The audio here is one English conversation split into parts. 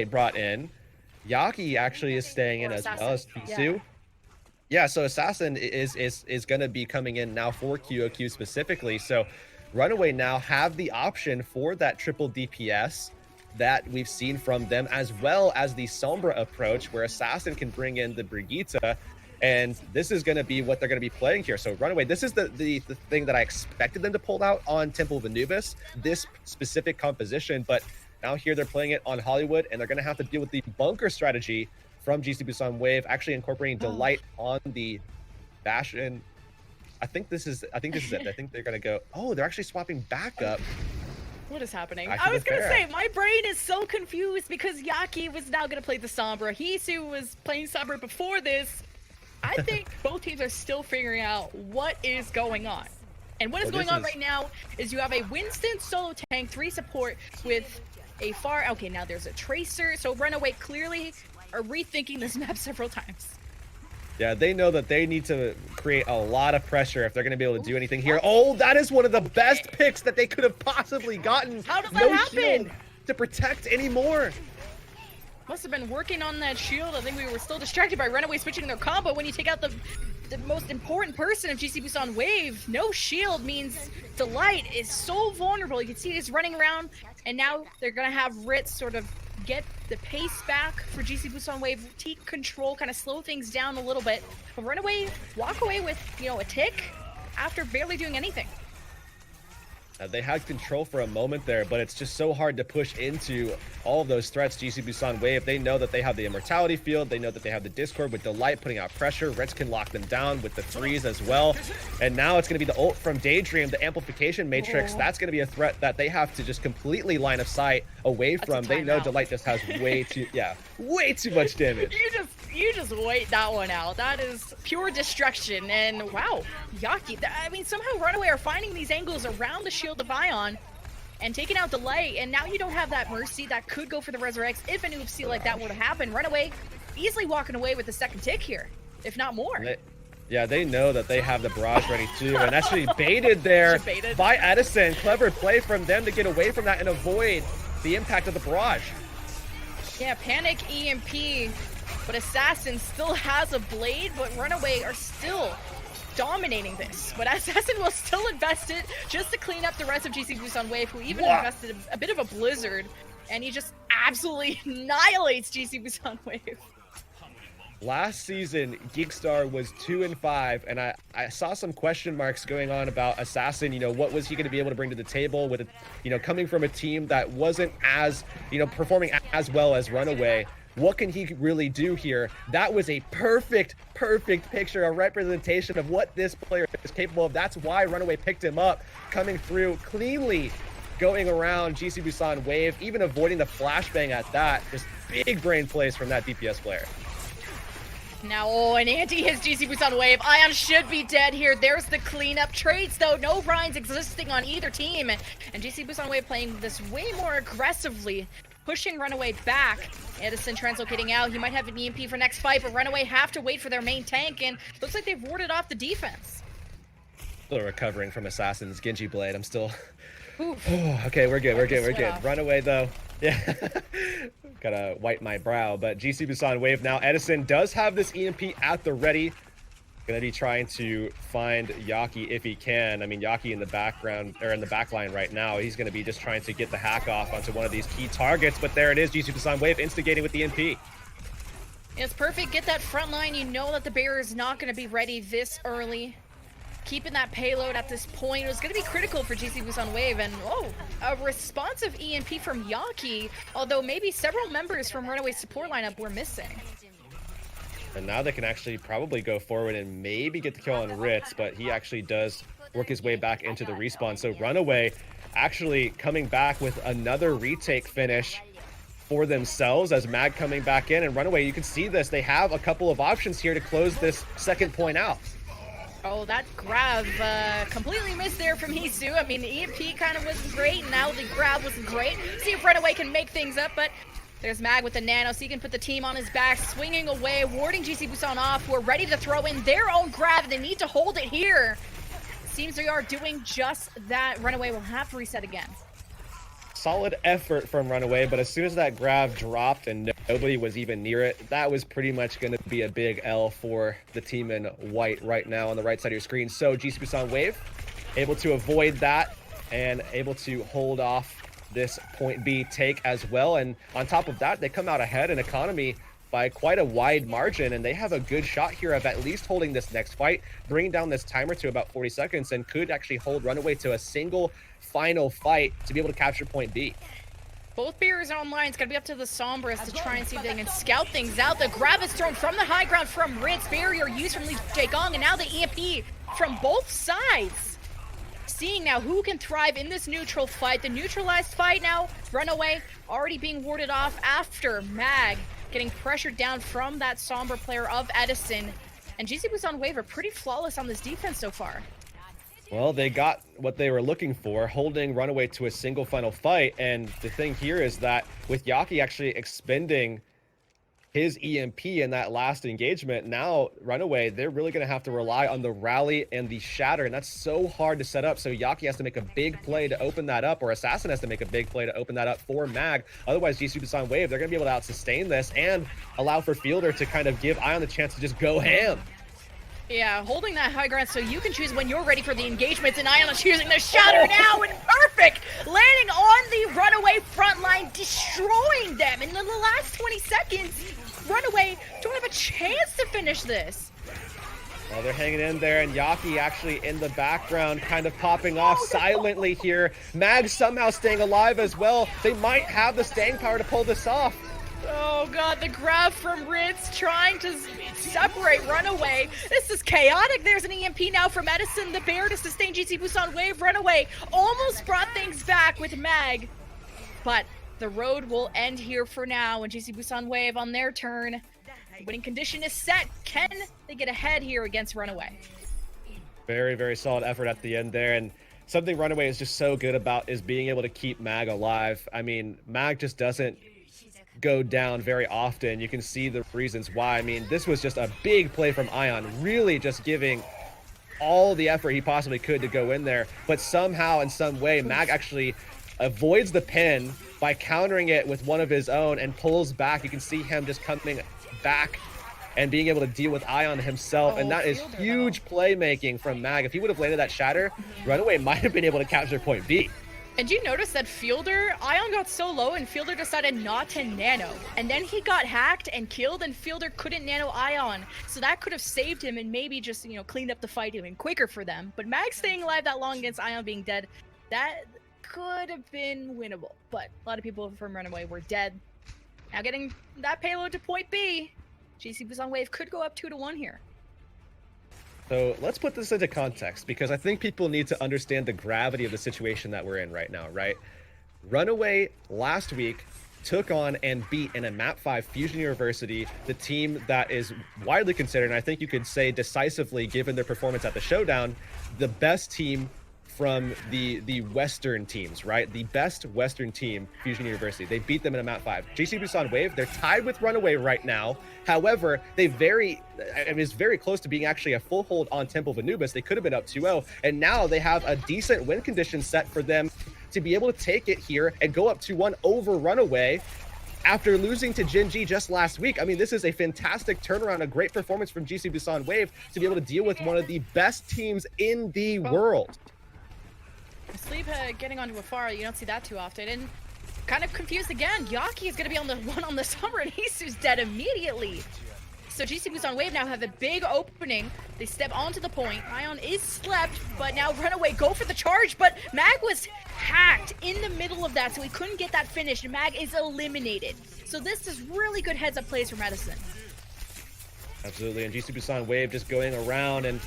brought in. Yaki actually is staying in as well as Pisu. Yeah, so Assassin is going to be coming in now for QOQ specifically. So RunAway now have the option for that triple DPS that we've seen from them, as well as the Sombra approach where Assassin can bring in the Brigitte. And this is going to be what they're going to be playing here. So RunAway, this is the thing that I expected them to pull out on Temple of Anubis, this specific composition. But now here they're playing it on Hollywood, and they're going to have to deal with the bunker strategy from GC Busan Wave, actually incorporating Delight on the Bastion. I think this is it. I think they're going to go, oh, they're actually swapping back up. What is happening? I was going to say, my brain is so confused because Yaki was now going to play the Sombra. Hisu was playing Sombra before this. I think both teams are still figuring out what is going on. And what is going on right now is you have a Winston solo tank, 3 support with a far... Okay, now there's a Tracer. So RunAway clearly are rethinking this map several times. Yeah, they know that they need to create a lot of pressure if they're going to be able to do anything here. Oh, that is one of the best picks that they could have possibly gotten. How did that happen? To protect anymore. Must have been working on that shield. I think we were still distracted by RunAway switching their combo. When you take out the most important person of GC Busan Wave, no shield means Delight is so vulnerable. You can see he's running around, and now they're going to have Ritz sort of get the pace back for GC Busan Wave, take control, kind of slow things down a little bit. But RunAway walk away with, a tick after barely doing anything. They had control for a moment there, but it's just so hard to push into all of those threats. GC Busan Wave, they know that they have the Immortality Field. They know that they have the Discord with Delight putting out pressure. Reds can lock them down with the freeze as well. And now it's going to be the ult from Daydream, the Amplification Matrix. That's going to be a threat that they have to just completely line of sight away from. They know Delight just has way too much damage. You just wait that one out. That is pure destruction. And wow, Yaki, I mean, somehow RunAway are finding these angles around the shield of Ion and taking out Delight, and now you don't have that Mercy that could go for the Resurrects if an OWC like that would have happened. RunAway easily walking away with the second tick here, if not more. They know that they have the barrage ready too, and actually baited there by Edison. Clever play from them to get away from that and avoid the impact of the barrage. Yeah, panic EMP, but Assassin still has a blade, but RunAway are still dominating this. But Assassin will still invest it just to clean up the rest of GC Busan Wave, who even invested a bit of a blizzard, and he just absolutely annihilates GC Busan Wave. Last season, Geekstar was 2-5, and I saw some question marks going on about Assassin. What was he going to be able to bring to the table with, coming from a team that wasn't as, performing as well as RunAway. What can he really do here? That was a perfect picture, a representation of what this player is capable of. That's why RunAway picked him up, coming through cleanly, going around GC Busan Wave, even avoiding the flashbang at that. Just big brain plays from that DPS player. Now, an anti-hits GC Busan Wave. Ion should be dead here. There's the cleanup. Trades, though. No Rhines existing on either team. And GC Busan Wave playing this way more aggressively, pushing RunAway back. Edison translocating out. He might have an EMP for next fight, but RunAway have to wait for their main tank, and looks like they've warded off the defense. Still recovering from Assassin's Genji Blade. I'm still... okay, we're good. RunAway, though. Yeah. Gotta wipe my brow, but GC Busan Wave now. Edison does have this EMP at the ready. Gonna be trying to find Yaki if he can. I mean, Yaki in the background, or in the back line right now, he's gonna be just trying to get the hack off onto one of these key targets, but there it is, GC Busan Wave instigating with the EMP. It's perfect, get that front line. You know that the barrier is not gonna be ready this early. Keeping that payload at this point was going to be critical for GC Busan Wave, and a responsive EMP from Yaki, although maybe several members from RunAway's support lineup were missing. And now they can actually probably go forward and maybe get the kill on Ritz, but he actually does work his way back into the respawn. So RunAway actually coming back with another retake finish for themselves as Mag coming back in, and RunAway, you can see this, they have a couple of options here to close this second point out. Oh, that grab completely missed there from Hisu. I mean, the EMP kind of wasn't great, and now the grab wasn't great. See if RunAway can make things up, but there's Mag with the nano, so he can put the team on his back, swinging away, warding GC Busan off, who are ready to throw in their own grab. They need to hold it here. Seems they are doing just that. RunAway will have to reset again. solid effort from RunAway, but as soon as that grab dropped and nobody was even near it, that was pretty much going to be a big L for the team in white right now on the right side of your screen. So GC Busan Wave able to avoid that and able to hold off this point B take as well. And on top of that, they come out ahead in economy by quite a wide margin, and they have a good shot here of at least holding this next fight, bringing down this timer to about 40 seconds, and could actually hold RunAway to a single final fight to be able to capture point B. Both barriers are online. It's going to be up to the Sombras to try and see if they can scout things out. The grab is thrown from the high ground from Ritz. Barrier used from LeGDAY, and now the EMP from both sides. Seeing now who can thrive in this neutral fight. The neutralized fight now, RunAway already being warded off after Mag getting pressured down from that Sombra player of Edison. And GC Busan Wave are pretty flawless on this defense so far. Well, they got what they were looking for, holding RunAway to a single final fight. And the thing here is that with Yaki actually expending his EMP in that last engagement, now RunAway, they're really going to have to rely on the rally and the shatter, and that's so hard to set up. So Yaki has to make a big play to open that up, or Assassin has to make a big play to open that up for Mag. Otherwise, GC Busan Wave, they're going to be able to out-sustain this and allow for Fielder to kind of give Ion the chance to just go ham. Yeah, holding that high ground so you can choose when you're ready for the engagements, and Ion is choosing the shatter now, and perfect! Landing on the RunAway front line, destroying them. And in the last 20 seconds, RunAway don't have a chance to finish this. Well, they're hanging in there, and Yaki actually in the background kind of popping off silently here. Mag somehow staying alive as well. They might have the staying power to pull this off. Oh god, the grab from Ritz trying to separate RunAway. This is chaotic. There's an EMP now from Edison, the bear to sustain GC Busan Wave. RunAway almost brought things back with Mag, but the road will end here for now, and GC Busan Wave on their turn. The winning condition is set. Can they get ahead here against RunAway? Very, very solid effort at the end there, and something RunAway is just so good about is being able to keep Mag alive. I mean, Mag just doesn't go down very often. You can see the reasons why. I mean, this was just a big play from Ion, really just giving all the effort he possibly could to go in there, but somehow in some way Mag actually avoids the pin by countering it with one of his own and pulls back. You can see him just coming back and being able to deal with Ion himself, and that is huge playmaking from Mag. If he would have landed that shatter, RunAway might have been able to capture point B. And you notice that Fielder, Ion got so low and Fielder decided not to nano. And then he got hacked and killed, and Fielder couldn't nano Ion. So that could have saved him and maybe just, you know, cleaned up the fight even quicker for them. But Mag staying alive that long against Ion being dead, that could have been winnable. But a lot of people from RunAway were dead. Now getting that payload to point B, GC Busan Wave could go up 2-1 here. So let's put this into context, because I think people need to understand the gravity of the situation that we're in right now, right? RunAway last week took on and beat in a Map 5 Fusion University, the team that is widely considered, and I think you could say decisively, given their performance at the showdown, the best team from the Western teams, right? The best Western team, Fusion University. They beat them in a Map 5. GC Busan Wave, they're tied with RunAway right now. However, it's very close to being actually a full hold on Temple of Anubis. They could have been up 2-0, and now they have a decent win condition set for them to be able to take it here and go up 2-1 over RunAway after losing to Gen.G just last week. I mean, this is a fantastic turnaround, a great performance from GC Busan Wave to be able to deal with one of the best teams in the world. Sleep getting onto a far, you don't see that too often. And kind of confused again. Yaki is going to be on the one on the summer, and Hisu's dead immediately. So GC Busan Wave now have a big opening. They step onto the point. Ion is slept, but now RunAway go for the charge, but Mag was hacked in the middle of that, so he couldn't get that finish, and Mag is eliminated. So this is really good heads-up plays from Edison. Absolutely, and GC Busan Wave just going around and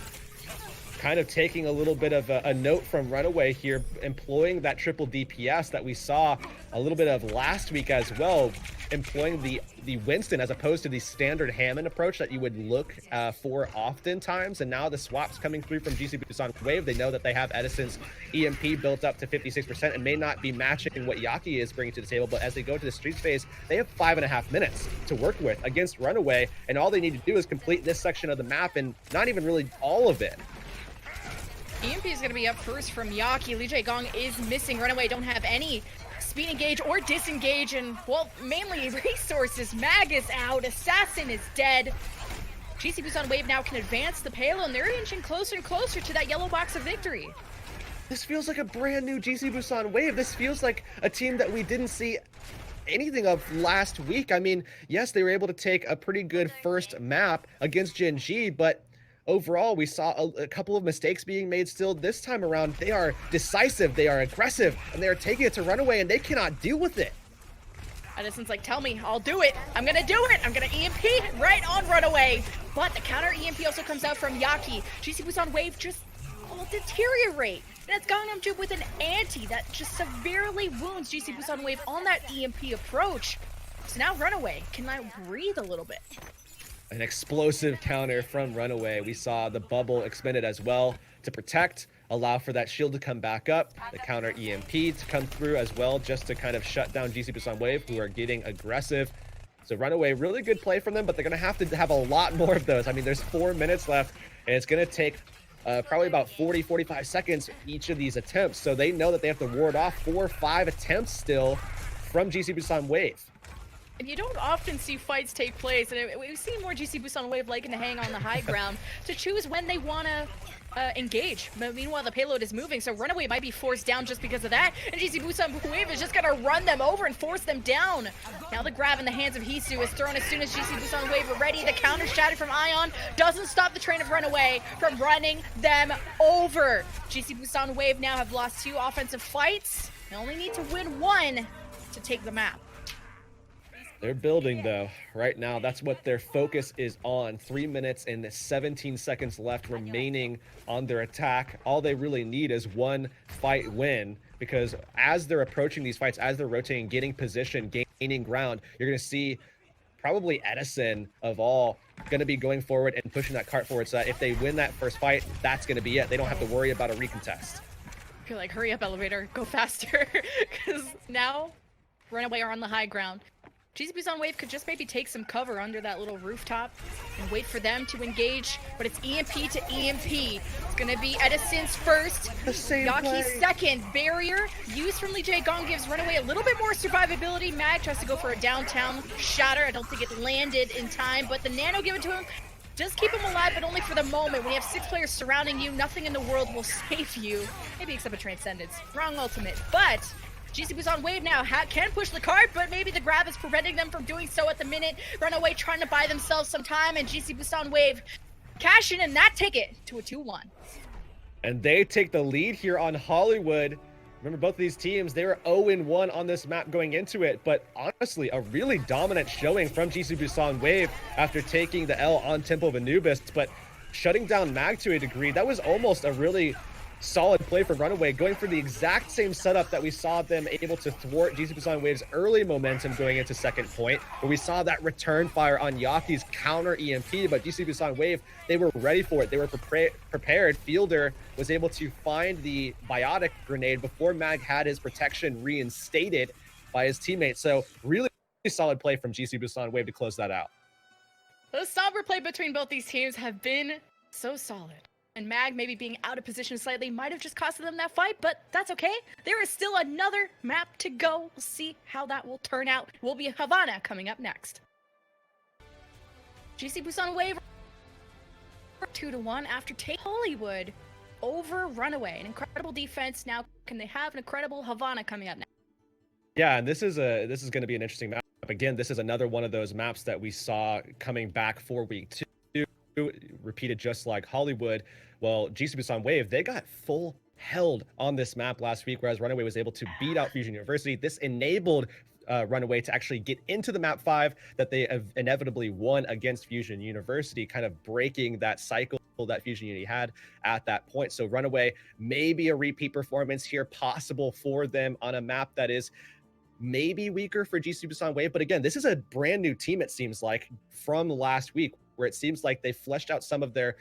kind of taking a little bit of a note from RunAway here, employing that triple DPS that we saw a little bit of last week as well, employing the Winston as opposed to the standard Hammond approach that you would look for oftentimes. And now the swaps coming through from GC Busan Wave, they know that they have Edison's EMP built up to 56% and may not be matching what Yaki is bringing to the table, but as they go to the streets phase, they have 5.5 minutes to work with against RunAway, and all they need to do is complete this section of the map, and not even really all of it. EMP is going to be up first from Yaki. LeGDAY is missing. RunAway don't have any speed engage or disengage, and, well, mainly resources. Mag is out, Assassin is dead. GC Busan Wave now can advance the payload, and they're inching closer and closer to that yellow box of victory. This feels like a brand new GC Busan Wave. This feels like a team that we didn't see anything of last week. I mean, yes, they were able to take a pretty good first map against Gen G, but overall, we saw a couple of mistakes being made still. This time around, they are decisive, they are aggressive, and they are taking it to RunAway, and they cannot deal with it. Edison's like, tell me, I'll do it. I'm gonna do it. I'm gonna EMP right on RunAway. But the counter EMP also comes out from Yaki. GC Busan Wave just will deteriorate. And it's Gangnam with an anti that just severely wounds GC Busan Wave on that EMP approach. So now RunAway can now breathe a little bit. An explosive counter from RunAway. We saw the bubble expended as well to protect, allow for that shield to come back up, the counter EMP to come through as well, just to kind of shut down GC Busan Wave, who are getting aggressive. So RunAway, really good play from them, but they're going to have a lot more of those. I mean, there's 4 minutes left, and it's going to take probably about 40-45 seconds each of these attempts. So they know that they have to ward off 4 or 5 attempts still from GC Busan Wave. And you don't often see fights take place, and we've seen more GC Busan Wave liking to hang on the high ground to choose when they want to engage. But meanwhile, the payload is moving, so RunAway might be forced down just because of that, and GC Busan Wave is just going to run them over and force them down. Now the grab in the hands of Hisu is thrown as soon as GC Busan Wave are ready. The counter shattered from Ion doesn't stop the train of RunAway from running them over. GC Busan Wave now have lost 2 offensive fights. They only need to win 1 to take the map. They're building, though. Right now, that's what their focus is on. 3 minutes and 17 seconds left remaining on their attack. All they really need is 1 fight win, because as they're approaching these fights, as they're rotating, getting position, gaining ground, you're going to see probably Edison, of all, going to be going forward and pushing that cart forward, so that if they win that first fight, that's going to be it. They don't have to worry about a recontest. I feel like, hurry up, elevator, go faster, because now RunAway are on the high ground. GC Busan Wave could just maybe take some cover under that little rooftop and wait for them to engage, but it's EMP to EMP. It's gonna be Edison's first, Yaki's second. Barrier used from LEGDAY Gong gives RunAway a little bit more survivability. Mag tries to go for a downtown shatter. I don't think it landed in time, but the nano given to him does keep him alive, but only for the moment. When you have 6 players surrounding you, nothing in the world will save you. Maybe except a Transcendence. Wrong ultimate, but GC Busan Wave now can push the cart, but maybe the grab is preventing them from doing so at the minute. RunAway trying to buy themselves some time, and GC Busan Wave cash in that ticket to a 2-1. And they take the lead here on Hollywood. Remember, both of these teams, they were 0-1 on this map going into it, but honestly, a really dominant showing from GC Busan Wave after taking the L on Temple of Anubis, but shutting down Mag to a degree. That was almost a really solid play from RunAway, going for the exact same setup that we saw them able to thwart GC Busan Wave's early momentum going into second point, where we saw that return fire on Yaki's counter EMP, but GC Busan Wave, they were ready for it. They were prepared. Fielder was able to find the biotic grenade before Mag had his protection reinstated by his teammates. So really solid play from GC Busan Wave to close that out. The somber play between both these teams have been so solid. And Mag maybe being out of position slightly might have just costed them that fight, but that's okay. There is still another map to go. We'll see how that will turn out. Will be Havana coming up next. GC Busan Wave 2-1 after taking Hollywood over RunAway. An incredible defense. Now can they have an incredible Havana coming up next? Yeah, and this is going to be an interesting map. Again, this is another one of those maps that we saw coming back for week 2. Repeated just like Hollywood. Well, GC Busan Wave, they got full held on this map last week, whereas RunAway was able to beat out Fusion University. This enabled RunAway to actually get into the map 5 that they have inevitably won against Fusion University, kind of breaking that cycle that Fusion Unity had at that point. So RunAway, maybe a repeat performance here possible for them on a map that is maybe weaker for GC Busan Wave. But again, this is a brand new team, it seems like, from last week, where it seems like they fleshed out some of their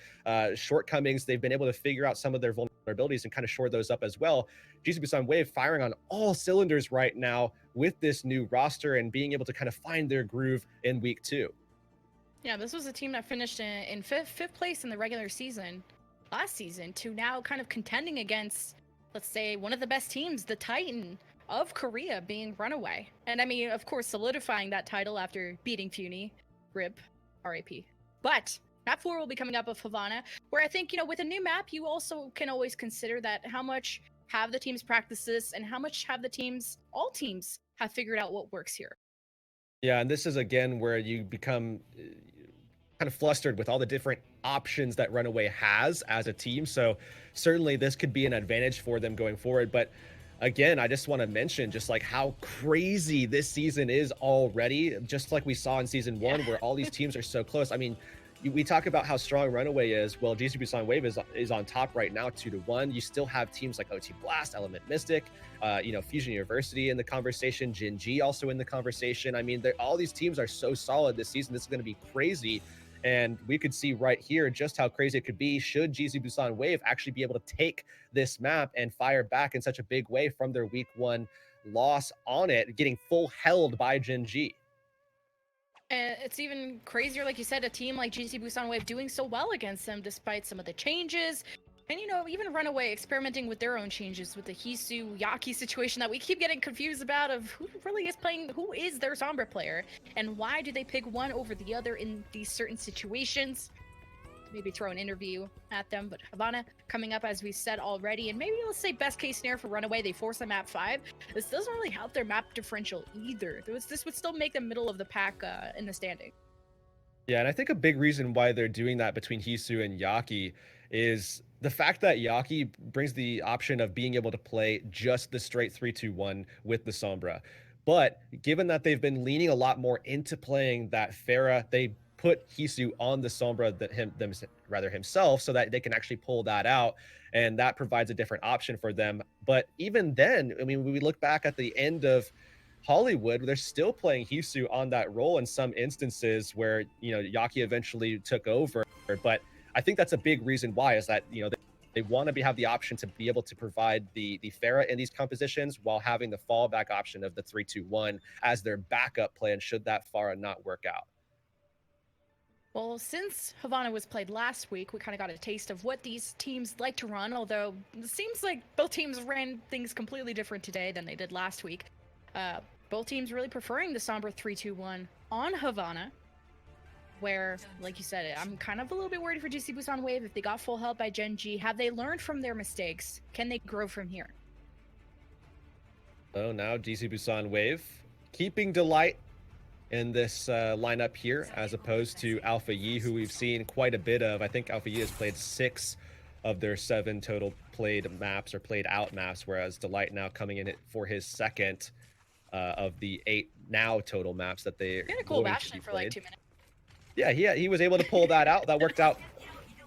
shortcomings. They've been able to figure out some of their vulnerabilities and kind of shore those up as well. GC Busan Wave firing on all cylinders right now with this new roster and being able to kind of find their groove in week 2. Yeah, this was a team that finished in fifth place in the regular season last season, to now kind of contending against, let's say, one of the best teams, the Titan. of Korea being RunAway. And I mean, of course, solidifying that title after beating Funi. RIP. RAP. But map 4 will be coming up of Havana, where I think, you know, with a new map, you also can always consider that how much have the teams practiced this and how much have the teams, all teams, have figured out what works here. Yeah, and this is again where you become kind of flustered with all the different options that RunAway has as a team. So certainly this could be an advantage for them going forward. But again, I just want to mention just like how crazy this season is already, just like we saw in season 1, where all these teams are so close. I mean, we talk about how strong RunAway is. Well, GC Busan Wave is on top right now, 2-1. You still have teams like OT Blast, Element Mystic, you know, Fusion University in the conversation, Jin G also in the conversation. I mean, all these teams are so solid this season. This is going to be crazy. And we could see right here just how crazy it could be should GC Busan Wave actually be able to take this map and fire back in such a big way from their week 1 loss on it, getting full held by Jin G. And it's even crazier, like you said, a team like GC Busan Wave doing so well against them despite some of the changes. And, you know, even RunAway experimenting with their own changes with the Hisu Yaki situation that we keep getting confused about of who really is playing, who is their Sombra player, and why do they pick one over the other in these certain situations. Maybe throw an interview at them, but Havana coming up, as we said already, and maybe let's say best case scenario for RunAway, they force a map 5. This doesn't really help their map differential either. This would still make them middle of the pack in the standing. Yeah, and I think a big reason why they're doing that between Hisu and Yaki is the fact that Yaki brings the option of being able to play just the straight 3-2-1 with the Sombra. But given that they've been leaning a lot more into playing that Pharah, they put Hisu on the Sombra himself so that they can actually pull that out, and that provides a different option for them. But even then, I mean, when we look back at the end of Hollywood, they're still playing Hisu on that role in some instances where, you know, Yaki eventually took over. But I think that's a big reason why, is that, you know, they want to have the option to be able to provide the Pharah in these compositions while having the fallback option of the 3-2-1 as their backup plan should that Pharah not work out. Well, since Havana was played last week, we kind of got a taste of what these teams like to run, although it seems like both teams ran things completely different today than they did last week. Both teams really preferring the Sombra 3-2-1 on Havana, where, like you said, I'm kind of a little bit worried for GC Busan Wave. If they got full help by Gen G, have they learned from their mistakes? Can they grow from here? Oh, now GC Busan Wave keeping Delight in this lineup here, as opposed to Alpha Yi, who we've seen quite a bit of. I think Alpha Yi has played 6 of their 7 total played maps or played out maps, whereas Delight now coming in for his second of the 8 now total maps that they a cool bashing for like 2 minutes. Yeah, he was able to pull that out. That worked out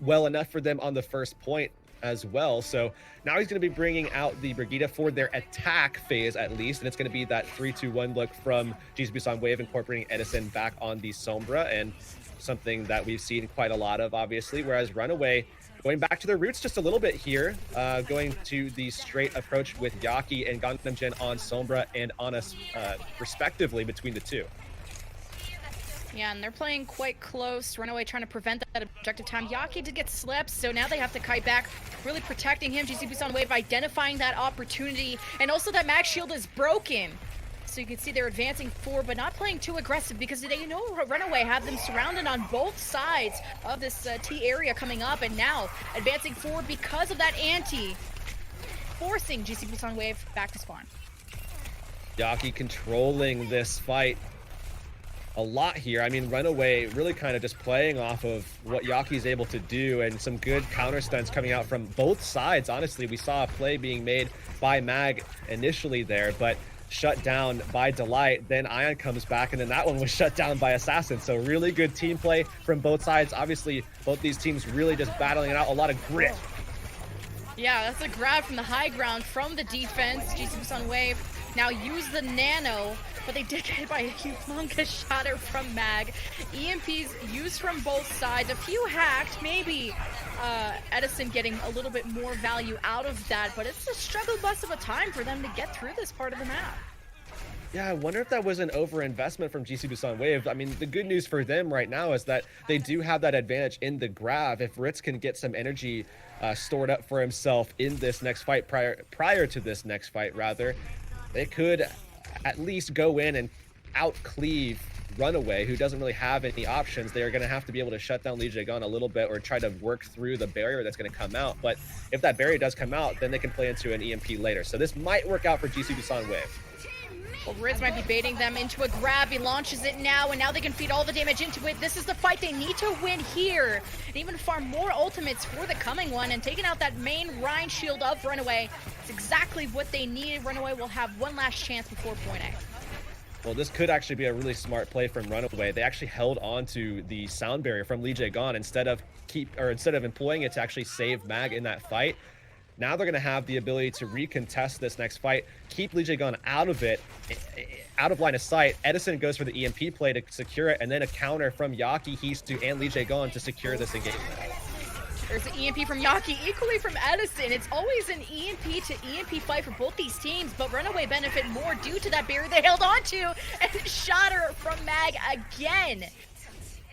well enough for them on the first point as well. So now he's going to be bringing out the Brigitte for their attack phase at least, and it's going to be that 3-2-1 look from GC Busan Wave, incorporating Edison back on the Sombra, and something that we've seen quite a lot of, obviously, whereas RunAway going back to their roots just a little bit here, going to the straight approach with Yaki and Gundam Gen on Sombra and Honest, respectively, between the two. Yeah, and they're playing quite close. RunAway trying to prevent that objective time. Yaki did get slipped, so now they have to kite back, really protecting him. GC Busan Wave identifying that opportunity, and also that mag shield is broken. So you can see they're advancing forward, but not playing too aggressive because they know RunAway have them surrounded on both sides of this T area coming up, and now advancing forward because of that anti, forcing GC Busan Wave back to spawn. Yaki controlling this fight a lot here. I mean, RunAway really kind of just playing off of what Yaki's able to do, and some good counter stunts coming out from both sides. Honestly, we saw a play being made by Mag initially there, but shut down by Delight. Then Ion comes back, and then that one was shut down by Assassin. So really good team play from both sides. Obviously, both these teams really just battling it out. A lot of grit. Yeah, that's a grab from the high ground from the defense. GC Busan Wave now use the nano, but they did get hit by a humongous shatter from Mag. EMPs used from both sides, a few hacked, maybe Edison getting a little bit more value out of that, but it's a struggle bus of a time for them to get through this part of the map. Yeah, I wonder if that was an overinvestment from GC Busan Wave. I mean, the good news for them right now is that they do have that advantage in the grab. If Ritz can get some energy stored up for himself in this next fight, prior to this next fight, rather, they could at least go in and out-cleave RunAway, who doesn't really have any options. They're going to have to be able to shut down LeGdaY a little bit or try to work through the barrier that's going to come out. But if that barrier does come out, then they can play into an EMP later. So this might work out for GC Busan Wave. Well, Riz might be baiting them into a grab. He launches it now, and now they can feed all the damage into it. This is the fight they need to win here. And even farm more ultimates for the coming one, and taking out that main Rhine shield of RunAway. It's exactly what they needed. RunAway will have one last chance before point A. Well, this could actually be a really smart play from RunAway. They actually held on to the sound barrier from LeGdaY instead of employing it to actually save Mag in that fight. Now they're going to have the ability to recontest this next fight, keep LeGdaY out of it, out of line of sight. Edison goes for the EMP play to secure it, and then a counter from Yaki, Histu, and LeGdaY to secure this engagement. There's an EMP from Yaki, equally from Edison. It's always an EMP to EMP fight for both these teams, but RunAway benefit more due to that barrier they held on to, and shatter from Mag again.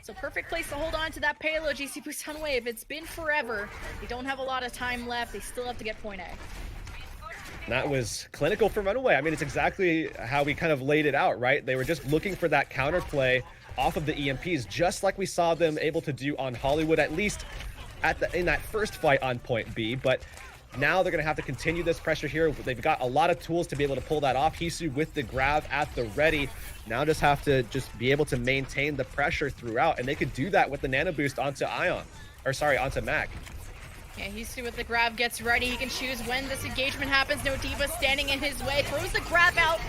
So perfect place to hold on to that payload, GC Busan Wave. It's been forever. They don't have a lot of time left. They still have to get point A. That was clinical from RunAway. I mean, it's exactly how we kind of laid it out, right? They were just looking for that counterplay off of the EMPs, just like we saw them able to do on Hollywood, at least in that first fight on point B. But now they're going to have to continue this pressure here. They've got a lot of tools to be able to pull that off. Hisu with the grab at the ready. Now just have to be able to maintain the pressure throughout, and they could do that with the nano boost onto onto Mag. Yeah, Hisu with the grab gets ready. He can choose when this engagement happens. No Diva standing in his way. Throws the grab out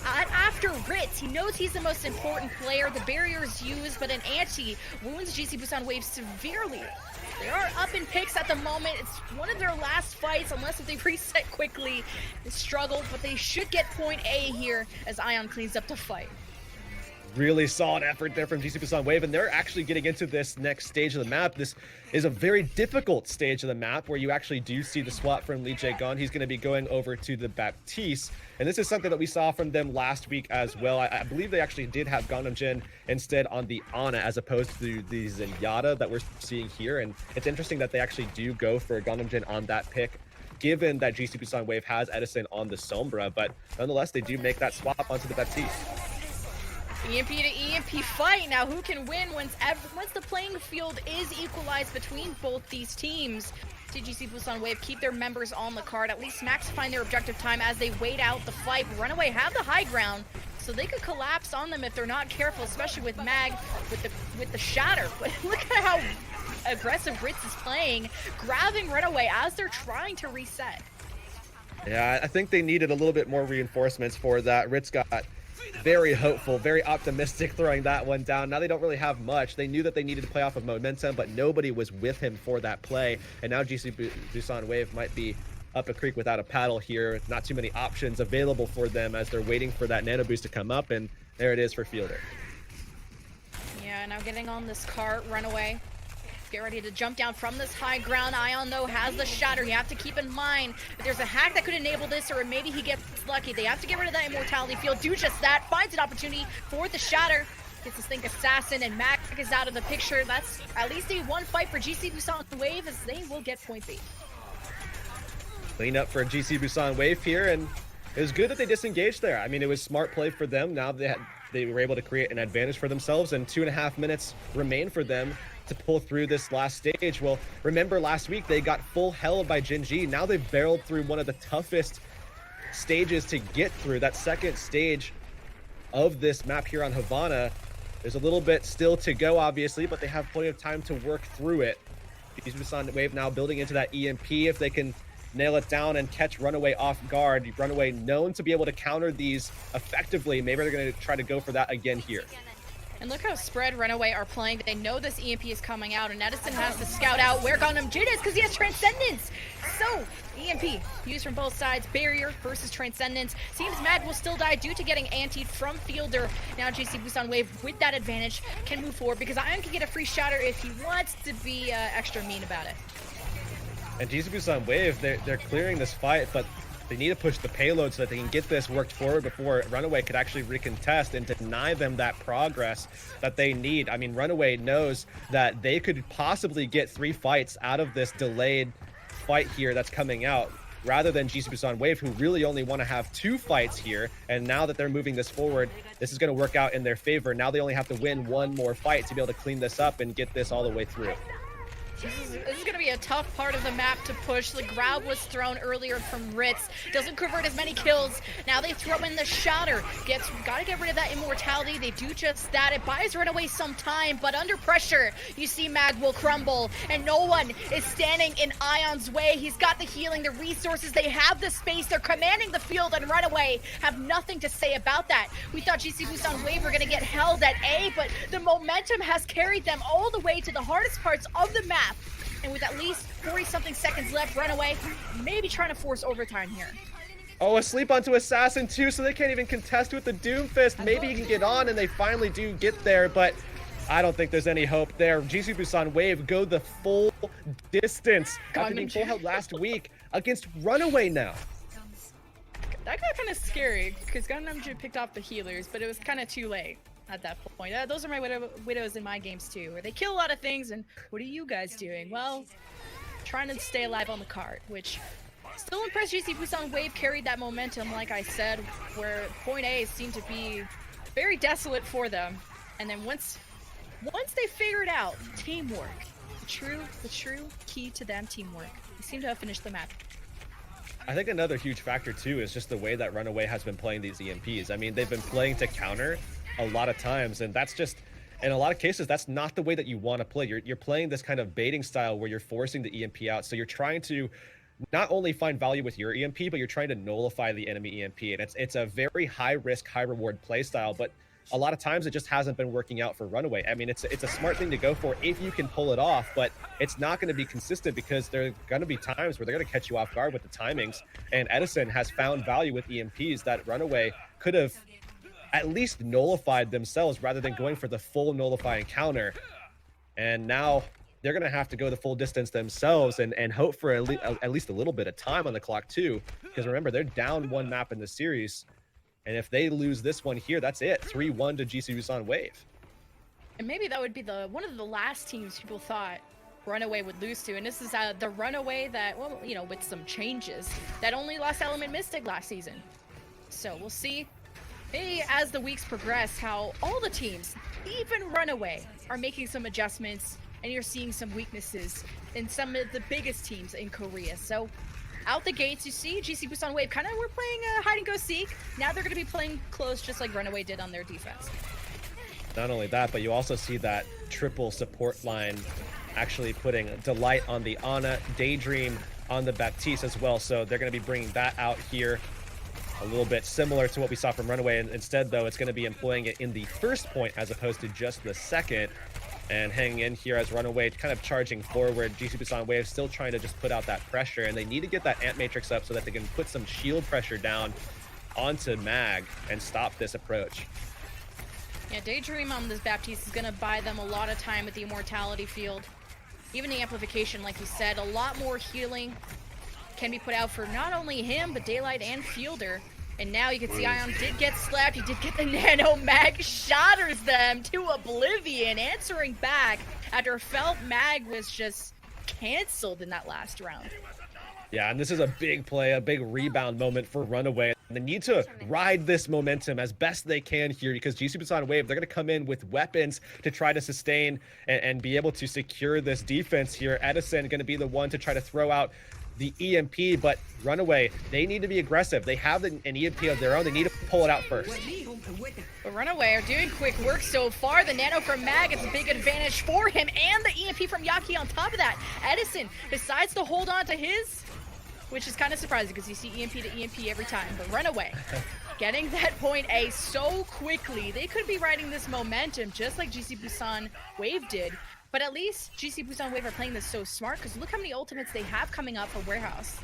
after Ritz. He knows he's the most important player. The barrier is used, but an anti wounds GC Busan Wave severely. They are up in picks at the moment. It's one of their last fights, unless if they reset quickly. They struggled, but they should get point A here as Ion cleans up the fight. Really solid effort there from GC Busan Wave, and they're actually getting into this next stage of the map. This is a very difficult stage of the map where you actually do see the swap from LeGdaY. He's going to be going over to the Baptiste, and this is something that we saw from them last week as well. I believe they actually did have Gangnam Jin instead on the Ana as opposed to the Zenyatta that we're seeing here, and it's interesting that they actually do go for Gangnam Jin on that pick, given that GC Busan Wave has Edison on the Sombra, but nonetheless, they do make that swap onto the Baptiste. EMP to EMP fight. Now who can win once the playing field is equalized between both these teams? GC Busan Wave keep their members on the card, at least maxifying their objective time as they wait out the fight. RunAway have the high ground, so they could collapse on them if they're not careful, especially with Mag with the shatter. But look at how aggressive Ritz is playing, grabbing RunAway as they're trying to reset. Yeah, I think they needed a little bit more reinforcements for that. Ritz got very hopeful, very optimistic throwing that one down. Now they don't really have much. They knew that they needed to play off of momentum, but nobody was with him for that play. And now GC Busan Wave might be up a creek without a paddle here. Not too many options available for them as they're waiting for that nano boost to come up, and there it is for Fielder. Yeah, now getting on this cart, RunAway. Get ready to jump down from this high ground. Ion, though, has the shatter. You have to keep in mind that there's a hack that could enable this, or maybe he gets lucky. They have to get rid of that immortality field. Do just that. Finds an opportunity for the shatter. Gets this thing assassin, and Mac is out of the picture. That's at least a one fight for GC Busan Wave, as they will get point B. Clean up for GC Busan Wave here, and it was good that they disengaged there. I mean, it was smart play for them. Now they were able to create an advantage for themselves, and 2.5 minutes remain for them to pull through this last stage. Well, remember last week they got full held by Jinji. Now they've barreled through one of the toughest stages to get through, that second stage of this map here on Havana. There's a little bit still to go, obviously, but they have plenty of time to work through it. Busan Wave now building into that EMP. If they can nail it down and catch RunAway off guard, RunAway known to be able to counter these effectively. Maybe they're going to try to go for that again here. And look how spread RunAway are playing. They know this EMP is coming out, and Edison has to scout out where Gangnam Jin is because he has Transcendence. So, EMP used from both sides. Barrier versus Transcendence. Seems Mag will still die due to getting antied from Fielder. Now GC Busan Wave with that advantage can move forward because Ion can get a free shatter if he wants to be extra mean about it. And GC Busan Wave, they're clearing this fight, but they need to push the payload so that they can get this worked forward before RunAway could actually recontest and deny them that progress that they need. I mean, RunAway knows that they could possibly get 3 fights out of this delayed fight here that's coming out. rather than GC Busan Wave, who really only want to have 2 fights here. And now that they're moving this forward, this is going to work out in their favor. Now they only have to win 1 more fight to be able to clean this up and get this all the way through. This is going to be a tough part of the map to push. The grab was thrown earlier from Ritz. Doesn't convert as many kills. Now they throw in the Shatter. Got to get rid of that immortality. They do just that. It buys Runaway some time, but under pressure, you see Mag will crumble, and no one is standing in Ion's way. He's got the healing, the resources. They have the space. They're commanding the field, and Runaway have nothing to say about that. We thought GC Busan Wave were going to get held at A, but the momentum has carried them all the way to the hardest parts of the map. And with at least 40-something seconds left, Runaway maybe trying to force overtime here. Oh, asleep onto Assassin too, so they can't even contest with the Doomfist. Maybe he can get on, and they finally do get there, but I don't think there's any hope there. GC Busan Wave go the full distance after being full held last week against Runaway now. That got kind of scary because Gangnam picked off the healers, but it was kind of too late at that point. Those are my widows in my games too, where they kill a lot of things, and what are you guys doing? Well, trying to stay alive on the cart, which still impressed. GC Busan Wave carried that momentum, like I said, where point A seemed to be very desolate for them. And then once they figured out teamwork, the true key to them teamwork, they seem to have finished the map. I think another huge factor too is just the way that Runaway has been playing these EMPs. I mean, they've been playing to counter a lot of times, and that's just, in a lot of cases, that's not the way that you want to play. You're playing this kind of baiting style where you're forcing the EMP out, so you're trying to not only find value with your EMP, but you're trying to nullify the enemy EMP, and it's a very high risk, high reward play style, but a lot of times it just hasn't been working out for Runaway. I mean, it's a smart thing to go for if you can pull it off, but it's not going to be consistent because there are going to be times where they're going to catch you off guard with the timings, and Edison has found value with EMPs that Runaway could have at least nullified themselves rather than going for the full nullifying counter. And now they're going to have to go the full distance themselves and hope for at least a little bit of time on the clock too, because remember, they're down 1 map in the series, and if they lose this one here, that's it. 3-1 to GC Busan Wave. And maybe that would be one of the last teams people thought Runaway would lose to, and this is the Runaway that, well, you know, with some changes, that only lost Element Mystic last season. So we'll see maybe as the weeks progress how all the teams, even Runaway, are making some adjustments, and you're seeing some weaknesses in some of the biggest teams in Korea. So out the gates, you see GC Busan Wave kind of were playing hide and go seek. Now they're going to be playing close, just like Runaway did on their defense. Not only that, but you also see that triple support line actually putting Delight on the Ana, Daydream on the Baptiste as well. So they're going to be bringing that out here. A little bit similar to what we saw from Runaway. And instead, though, it's going to be employing it in the first point as opposed to just the second. And hanging in here as Runaway kind of charging forward. GC Busan Wave still trying to just put out that pressure. And they need to get that Ant Matrix up so that they can put some shield pressure down onto Mag and stop this approach. Yeah, Daydream on this Baptiste is going to buy them a lot of time with the Immortality field. Even the Amplification, like you said, a lot more healing can be put out for not only him, but Daylight and Fielder. And now you can see Ion did get slapped. He did get the Nano. Mag shatters them to oblivion, answering back after felt Mag was just canceled in that last round. Yeah, and this is a big play, a big rebound moment for Runaway. They need to ride this momentum as best they can here because GC Busan Wave, they're going to come in with weapons to try to sustain and be able to secure this defense here. Edison going to be the one to try to throw out the EMP, but Runaway, they need to be aggressive. They have an EMP of their own. They need to pull it out first. But Runaway are doing quick work so far. The Nano from Mag is a big advantage for him, and the EMP from Yaki on top of that. Edison decides to hold on to his, which is kind of surprising because you see EMP to EMP every time. But Runaway getting that point A so quickly. They could be riding this momentum just like GC Busan Wave did. But at least GC Busan Wave are playing this so smart because look how many ultimates they have coming up for Warehouse.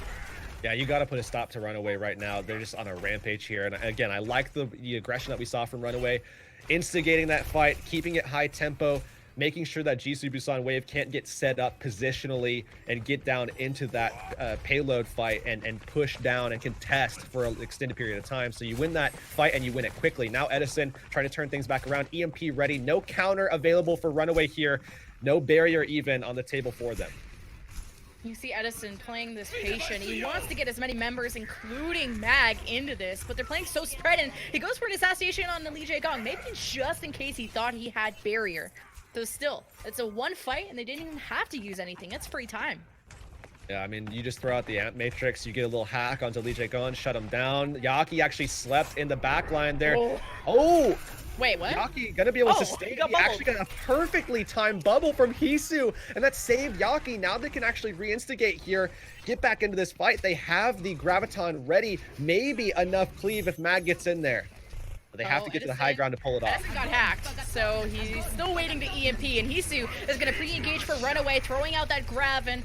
Yeah, you got to put a stop to Runaway right now. They're just on a rampage here. And again, I like the aggression that we saw from Runaway, instigating that fight, keeping it high tempo, making sure that GC Busan Wave can't get set up positionally and get down into that payload fight and push down and contest for an extended period of time. So you win that fight and you win it quickly. Now Edison trying to turn things back around. EMP ready. No counter available for Runaway here. No barrier even on the table for them. You see Edison playing this patient. He wants to get as many members, including Mag, into this, but they're playing so spread, and he goes for an assassination on the LEGDAY Gong, maybe just in case he thought he had barrier. So still, it's a one fight, and they didn't even have to use anything. It's free time. Yeah, I mean, you just throw out the Amp Matrix, you get a little hack onto LEGDAY Gong, shut him down. Yaki actually slept in the back line there. Oh! Wait, what? Yaki gonna be able to sustain. He actually got a perfectly timed bubble from Hisu, and that saved Yaki. Now they can actually reinstigate here, get back into this fight. They have the Graviton ready, maybe enough cleave if Mag gets in there. But they have to get to the high ground to pull it off. Edison got hacked, so he's still waiting to EMP, and Hisu is gonna pre-engage for RunAway, throwing out that Grav, and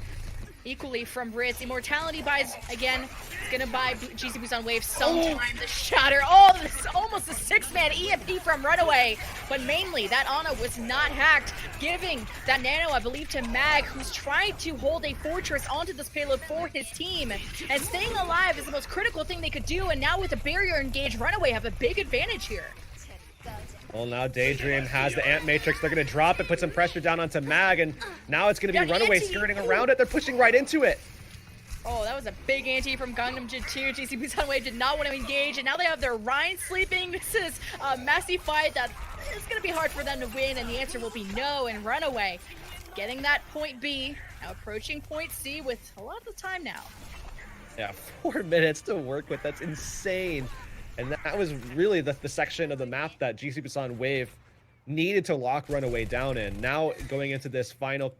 equally from Ritz. Immortality buys again. It's gonna buy GC Busan Wave sometime. The shatter. Oh, this is almost a 6-man EMP from RunAway. But mainly, that Ana was not hacked, giving that nano, I believe, to Mag, who's trying to hold a fortress onto this payload for his team. And staying alive is the most critical thing they could do. And now with the barrier engaged, RunAway have a big advantage here. Well, now Daydream has the Amp Matrix. They're going to drop it, put some pressure down onto Mag, and now it's going to be RunAway skirting around it. They're pushing right into it. Oh, that was a big anti from Gangnam Jin 2. GC Busan Wave did not want to engage, and now they have their Ryan sleeping. This is a messy fight that is going to be hard for them to win, and the answer will be no, and RunAway getting that point B, now approaching point C with a lot of the time now. Yeah, 4 minutes to work with. That's insane. And that was really the section of the map that GC Busan Wave needed to lock RunAway down in. Now going into this final,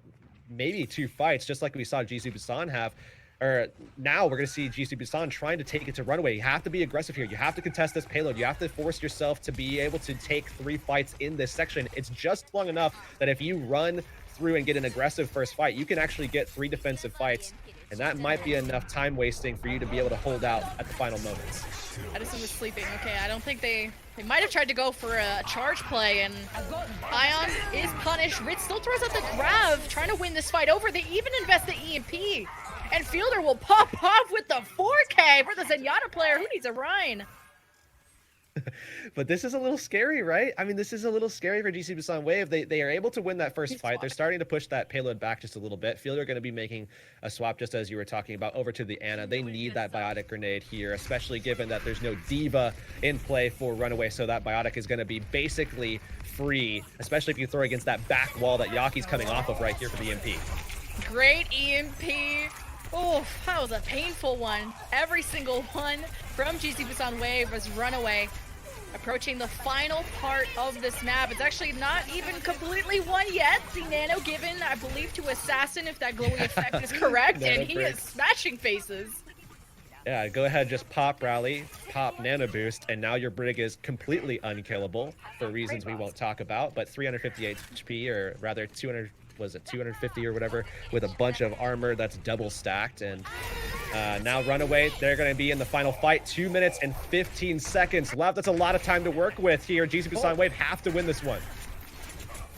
maybe 2 fights, just like we saw GC Busan have, or now we're going to see GC Busan trying to take it to RunAway. You have to be aggressive here. You have to contest this payload. You have to force yourself to be able to take 3 fights in this section. It's just long enough that if you run through and get an aggressive first fight, you can actually get 3 defensive fights. And that might be enough time wasting for you to be able to hold out at the final moments. Edison was sleeping. Okay, I don't think they might have tried to go for a charge play, and Ion is punished. Ritz still throws out the Grav, trying to win this fight over. They even invest the EMP. And Fielder will pop off with the 4K for the Zenyatta player. Who needs a Rhine? But this is a little scary, right? I mean, this is a little scary for GC Busan Wave. They are able to win that first fight. They're starting to push that payload back just a little bit. Fielder going to be making a swap, just as you were talking about, over to the Ana. They need that Biotic Grenade here, especially given that there's no Diva in play for RunAway, so that Biotic is going to be basically free, especially if you throw against that back wall that Yaki's coming off of right here for the EMP. Great EMP. Oh, that was a painful one. Every single one from GC Busan Wave was RunAway. Approaching the final part of this map. It's actually not even completely won yet. The nano given, I believe, to Assassin, if that glowy effect is correct, and he is smashing faces. Yeah, go ahead, just pop Rally, pop Nano Boost, and now your Brig is completely unkillable for reasons we won't talk about, but 358 HP, or rather 200, was it 250 or whatever, with a bunch of armor that's double stacked. And now RunAway, they're going to be in the final fight. 2 minutes and 15 seconds left. That's a lot of time to work with here. GC Busan Wave have to win this one.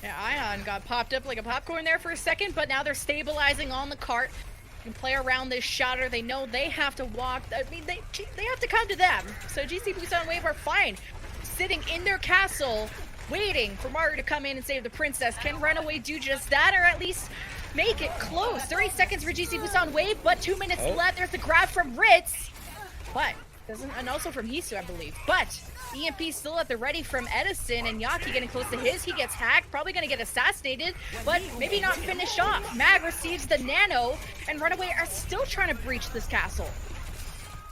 Yeah, Ion got popped up like a popcorn there for a second, but now they're stabilizing on the cart. You can play around this shatter. They know they have to walk. I mean, they have to come to them. So GC Busan Wave are fine, sitting in their castle, waiting for Mario to come in and save the princess. Can RunAway do just that, or at least make it close? 30 seconds for GC Busan Wave, but 2 minutes left. There's the grab from Ritz, but doesn't, and also from Hisu, I believe. But EMP still at the ready from Edison, and Yaki getting close to his. He gets hacked, probably gonna get assassinated, but maybe not finish off. Mag receives the nano, and RunAway are still trying to breach this castle.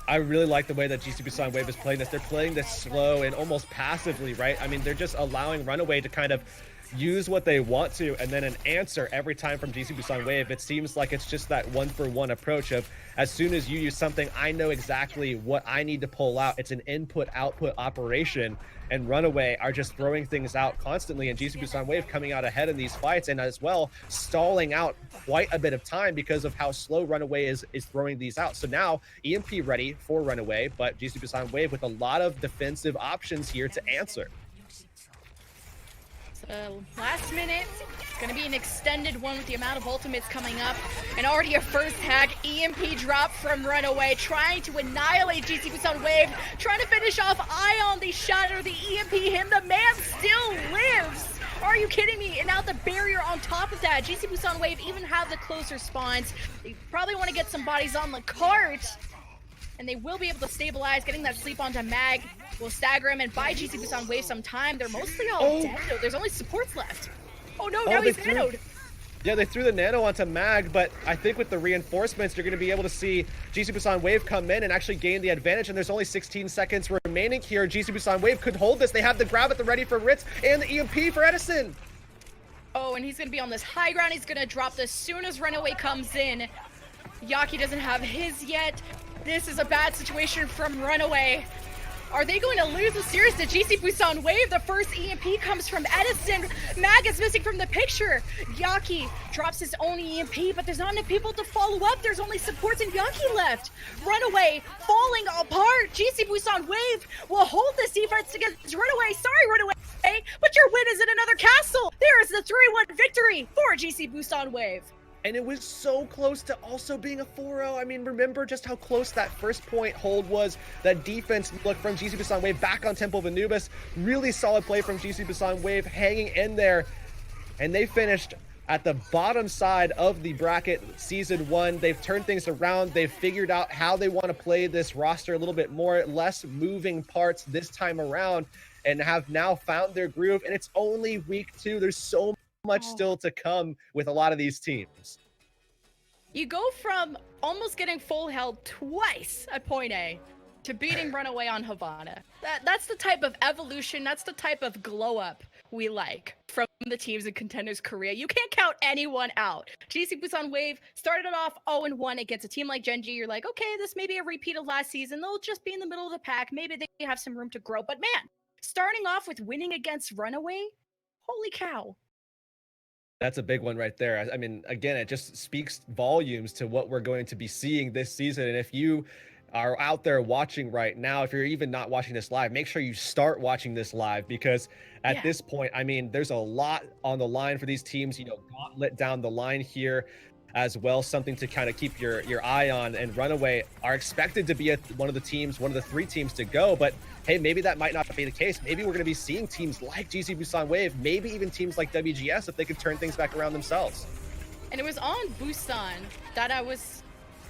I really like the way that GC Busan Wave is playing this. They're playing this slow and almost passively, right? I mean, they're just allowing RunAway to kind of use what they want to, and then an answer every time from GC Busan Wave. It seems like it's just that 1-for-1 approach of, as soon as you use something, I know exactly what I need to pull out. It's an input-output operation, and RunAway are just throwing things out constantly, and GC Busan Wave coming out ahead in these fights, and as well stalling out quite a bit of time because of how slow RunAway is throwing these out. So now EMP ready for RunAway, but GC Busan Wave with a lot of defensive options here to answer. Last minute, it's going to be an extended one with the amount of ultimates coming up. And already a first hack, EMP drop from RunAway, trying to annihilate GC Busan Wave, trying to finish off Ion. They shatter the EMP him. The man still lives. Are you kidding me? And now the barrier on top of that. GC Busan Wave even have the closer spawns. They probably want to get some bodies on the cart. And they will be able to stabilize. Getting that sleep onto Mag will stagger him and buy GC Busan Wave some time. They're mostly all dead though. There's only supports left. Oh no, now he's nanoed. Yeah, they threw the nano onto Mag, but I think with the reinforcements, you're going to be able to see GC Busan Wave come in and actually gain the advantage, and there's only 16 seconds remaining here. GC Busan Wave could hold this. They have the grab at the ready for Ritz and the EMP for Edison. Oh, and he's going to be on this high ground. He's going to drop this as soon as RunAway comes in. Yaki doesn't have his yet. This is a bad situation from RunAway. Are they going to lose the series to GC Busan Wave? The first EMP comes from Edison. Mag is missing from the picture. Yaki drops his own EMP, but there's not enough people to follow up. There's only supports and Yaki left. RunAway falling apart. GC Busan Wave will hold this defense against RunAway. Sorry, RunAway, but your win is in another castle. There is the 3-1 victory for GC Busan Wave. And it was so close to also being a 4-0. I mean, remember just how close that first point hold was. That defense look from GC Busan Wave back on Temple of Anubis. Really solid play from GC Busan Wave hanging in there. And they finished at the bottom side of the bracket season 1. They've turned things around. They've figured out how they want to play this roster a little bit more, less moving parts this time around, and have now found their groove. And it's only week 2. There's so much still to come with a lot of these teams. You go from almost getting full held twice at point A to beating RunAway on Havana. That's the type of evolution, that's the type of glow up we like from the teams in Contenders Korea. You can't count anyone out. GC Busan Wave started off 0-1 against a team like Genji. You're like, okay, this may be a repeat of last season. They'll just be in the middle of the pack. Maybe they have some room to grow. But man, starting off with winning against RunAway, holy cow. That's a big one right there. I mean, again, it just speaks volumes to what we're going to be seeing this season. And if you are out there watching right now, if you're even not watching this live, make sure you start watching this live, because at this point, I mean, there's a lot on the line for these teams. You know, Gauntlet down the line here as well, something to kind of keep your eye on. And RunAway are expected to be one of the 3 teams to go, but hey, maybe that might not be the case. Maybe we're going to be seeing teams like GC Busan Wave, maybe even teams like WGS, if they could turn things back around themselves. And it was on Busan that I was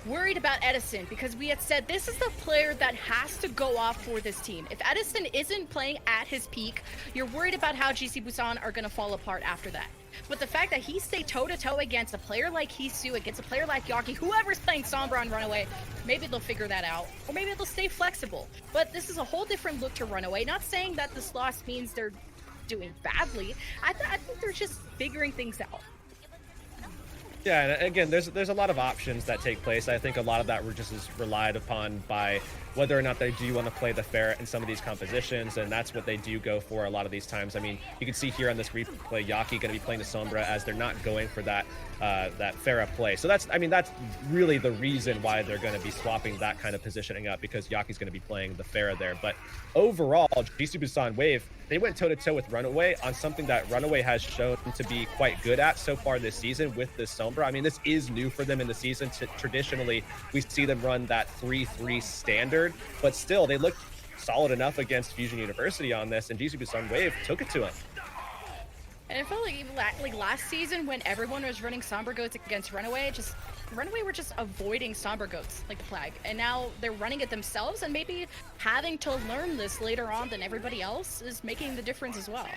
worried about Edison, because we had said this is the player that has to go off for this team. If Edison isn't playing at his peak, you're worried about how GC Busan are going to fall apart after that. But the fact that he stayed toe-to-toe against a player like Hisu, against a player like Yaki, whoever's playing Sombra on RunAway, maybe they'll figure that out. Or maybe they'll stay flexible. But this is a whole different look to RunAway. Not saying that this loss means they're doing badly. I think they're just figuring things out. Yeah, and again, there's a lot of options that take place. I think a lot of that just is relied upon by whether or not they do want to play the Ferret in some of these compositions, and that's what they do go for a lot of these times. I mean, you can see here on this replay, Yaki going to be playing the Sombra, as they're not going for that Pharah play. So that's really the reason why they're going to be swapping that kind of positioning up, because Yaki's going to be playing the Pharah there. But overall, GC Busan Wave, they went toe-to-toe with RunAway on something that RunAway has shown to be quite good at so far this season with this Sombra. I mean, this is new for them in the season. Traditionally, we see them run that 3-3 standard, but still, they look solid enough against Fusion University on this, and GC Busan Wave took it to him. And it felt like last season when everyone was running Sombra Goats against RunAway, RunAway were just avoiding Sombra Goats like the plague. And now they're running it themselves, and maybe having to learn this later on than everybody else is making the difference as well.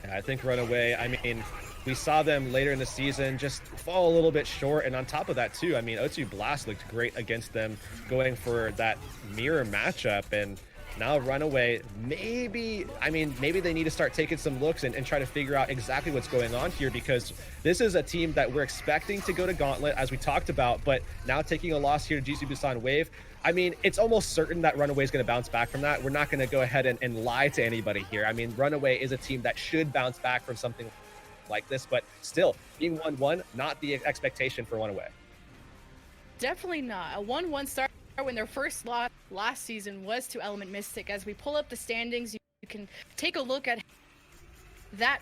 Yeah, I think RunAway, I mean, we saw them later in the season just fall a little bit short, and on top of that too, I mean, O2 Blast looked great against them, going for that mirror matchup, and now RunAway, maybe they need to start taking some looks and try to figure out exactly what's going on here, because this is a team that we're expecting to go to Gauntlet, as we talked about, but now taking a loss here to GC Busan Wave, I mean, it's almost certain that RunAway is going to bounce back from that. We're not going to go ahead and lie to anybody here. I mean, RunAway is a team that should bounce back from something like this, but still, being 1-1, not the expectation for RunAway. Definitely not. A 1-1 start when their first loss last season was to Element Mystic. As we pull up the standings, you can take a look at that